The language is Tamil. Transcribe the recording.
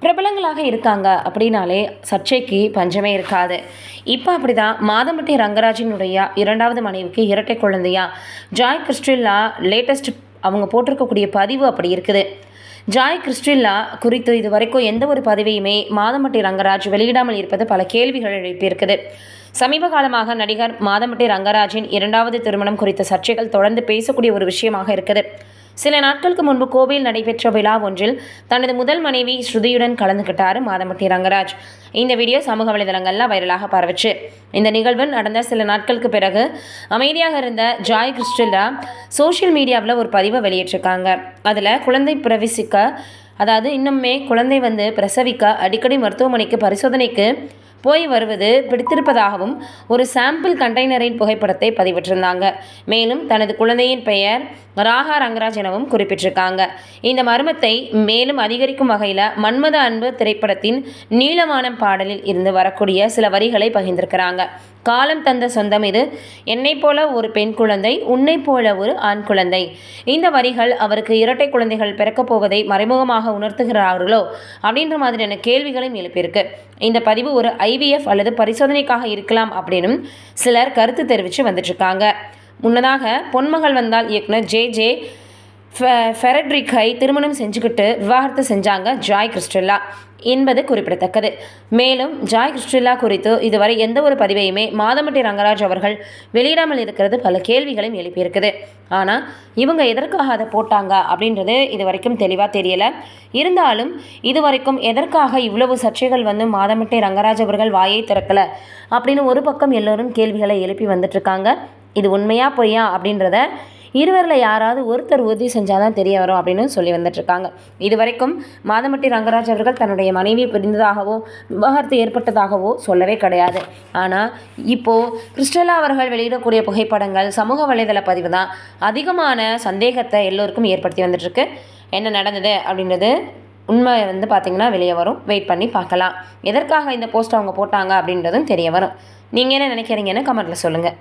பிரபலங்களாக இருக்காங்க அப்படின்னாலே சர்ச்சைக்கு பஞ்சமே இருக்காது. இப்போ அப்படிதான் மாதம்பட்டி ரங்கராஜினுடைய 2வது மனைவிக்கு இரட்டை குழந்தையா ஜாய் கிறிஸ்டில்லா லேட்டஸ்ட் அவங்க போட்டிருக்கக்கூடிய பதிவு அப்படி இருக்குது. ஜாய் கிறிஸ்டில்லா குறித்து இது வரைக்கும் எந்த ஒரு பதிவையுமே மாதம்பட்டி ரங்கராஜ் வெளியிடாமல் இருப்பது பல கேள்விகள் எழுப்பியிருக்குது. சமீப காலமாக நடிகர் மாதம்பட்டி ரங்கராஜின் 2வது திருமணம் குறித்த சர்ச்சைகள் தொடர்ந்து பேசக்கூடிய ஒரு விஷயமாக இருக்குது. சில நாட்களுக்கு முன்பு கோவையில் நடைபெற்ற விழா ஒன்றில் தனது முதல் மனைவி ஸ்ருதியுடன் கலந்துக்கிட்டார் மாதம்பட்டி ரங்கராஜ். இந்த வீடியோ சமூக வலைதளங்களில் வைரலாக பரவுச்சு. இந்த நிகழ்வு நடந்த சில நாட்களுக்கு பிறகு அமைதியாக இருந்த ஜாய் கிறிஸ்டில்லா சோஷியல் மீடியாவில் ஒரு பதிவை வெளியிட்டிருக்காங்க. அதில் குழந்தை இன்னுமே குழந்தை பிரசவிக்க அடிக்கடி மருத்துவமனைக்கு பரிசோதனைக்கு போய் வருவது பிடித்திருப்பதாகவும் ஒரு சாம்பிள் கண்டெய்னரின் புகைப்படத்தை பதிவிட்டிருந்தாங்க. மேலும் தனது குழந்தையின் பெயர் ராகா ரங்கராஜ் எனவும் குறிப்பிட்டிருக்காங்க. இந்த மர்மத்தை மேலும் அதிகரிக்கும் வகையில் மன்மத அன்பு திரைப்படத்தின் நீலவானம் பாடலில் இருந்து வரக்கூடிய சில வரிகளை பகிர்ந்திருக்கிறாங்க. காலம் தந்த சொந்தம் இது, என்னை போல ஒரு பெண் குழந்தை, உன்னை போல ஒரு ஆண் குழந்தை. இந்த வரிகள் அவருக்கு இரட்டை குழந்தைகள் பிறக்கப் போவதை மறைமுகமாக உணர்த்துகிறார்களோ அப்படின்ற மாதிரியான கேள்விகளையும் எழுப்பியிருக்கு. இந்த பதிவு ஒரு IVF அல்லது பரிசோதனைக்காக இருக்கலாம் அப்படின்னு சிலர் கருத்து தெரிவித்து வந்துட்டு இருக்காங்க. முன்னதாக பொன்மகள் வந்தால் இயக்குனர் JJ ஃபெரட்ரிக்கை திருமணம் செஞ்சுக்கிட்டு விவாகரத்து செஞ்சாங்க ஜாய் கிறிஸ்டில்லா என்பது குறிப்பிடத்தக்கது. மேலும் ஜாய் கிறிஸ்டில்லா குறித்து இதுவரை எந்த ஒரு பதிவையுமே மாதம்பட்டி ரங்கராஜ் அவர்கள் வெளியிடாமல் இருக்கிறது பல கேள்விகளையும் எழுப்பியிருக்குது. ஆனால் இவங்க எதற்காக அதை போட்டாங்க அப்படின்றது இது வரைக்கும் தெளிவாக தெரியலை. இருந்தாலும் இதுவரைக்கும் எதற்காக இவ்வளவு சர்ச்சைகள் மாதம்பட்டி ரங்கராஜ் அவர்கள் வாயை திறக்கலை அப்படின்னு ஒரு பக்கம் எல்லோரும் கேள்விகளை எழுப்பி வந்துட்டுருக்காங்க. இது உண்மையா பொய்யா அப்படின்றத இருவரில் யாராவது ஒருத்தர் உறுதி செஞ்சாதான் தெரிய வரும் அப்படின்னு சொல்லி வந்துட்டுருக்காங்க. இதுவரைக்கும் மாதம்பட்டி ரங்கராஜ் அவர்கள் தன்னுடைய மனைவியை பிரிந்ததாகவோ விவாகரத்து ஏற்பட்டதாகவோ சொல்லவே கிடையாது. ஆனால் இப்போது கிறிஸ்டலா அவர்கள் வெளியிடக்கூடிய புகைப்படங்கள் சமூக வலைதள பதிவு தான் அதிகமான சந்தேகத்தை எல்லோருக்கும் ஏற்படுத்தி வந்துட்டுருக்கு. என்ன நடந்தது அப்படின்றது உண்மை பார்த்திங்கன்னா வெளியே வரும். வெயிட் பண்ணி பார்க்கலாம். எதற்காக இந்த போஸ்ட் அவங்க போட்டாங்க அப்படின்றதும் தெரிய வரும். நீங்கள் என்ன நினைக்கிறீங்கன்னு கமெண்ட்டில் சொல்லுங்கள்.